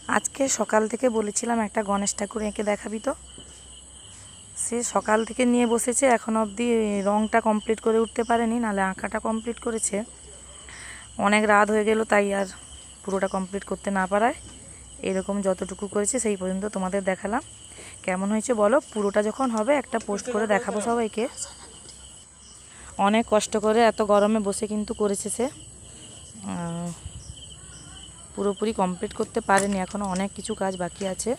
আজকে সকাল থেকে বলেছিলাম একটা গণেশ ঠাকুর এঁকে দেখাবি, তো সে সকাল থেকে নিয়ে বসেছে, এখন অবধি রঙটা কমপ্লিট করে উঠতে পারেনি, নাহলে আঁকাটা কমপ্লিট করেছে। অনেক রাত হয়ে গেল, তাই আর পুরোটা কমপ্লিট করতে না পারায় এরকম যতটুকু করেছে সেই পর্যন্ত তোমাদের দেখালাম। কেমন হয়েছে বলো। পুরোটা যখন হবে একটা পোস্ট করে দেখাবো সবাইকে। অনেক কষ্ট করে এত গরমে বসে কিন্তু করেছে সে, পুরোপুরি কমপ্লিট করতে পারেনি, এখনও অনেক কিছু কাজ বাকি আছে।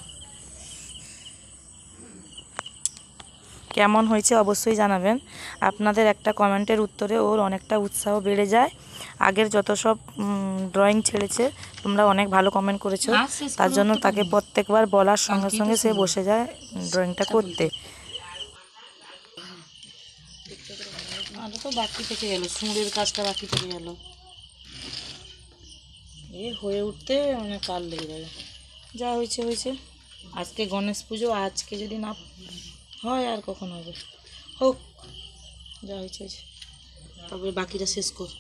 কেমন হয়েছে অবশ্যই জানাবেন। আপনাদের একটা কমেন্টের উত্তরে ওর অনেকটা উৎসাহ বেড়ে যায়। আগের যত সব ড্রয়িং ছেড়েছে তোমরা অনেক ভালো কমেন্ট করেছো, তার জন্য তাকে প্রত্যেকবার বলার সঙ্গে সঙ্গে সে বসে যায় ড্রয়িংটা করতে। আরও তো বাকি থেকে গেল, সুঁড়ের কাজটা বাকি থেকে গেল, এ হয়ে উঠতে অনেক কাল লেগে যাবে। যা হয়েছে হয়েছে। আজকে গণেশ পুজো, আজকে যদি না হয় আর কখন হবে। হোক, যা হয়েছে হয়েছে, তবে বাকিটা শেষ কর।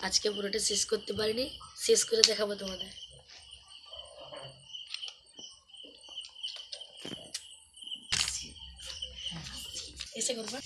আজকে পুরোটা শেষ করতে পারিনি, শেষ করে দেখাবো তোমাদের। এসে করবা।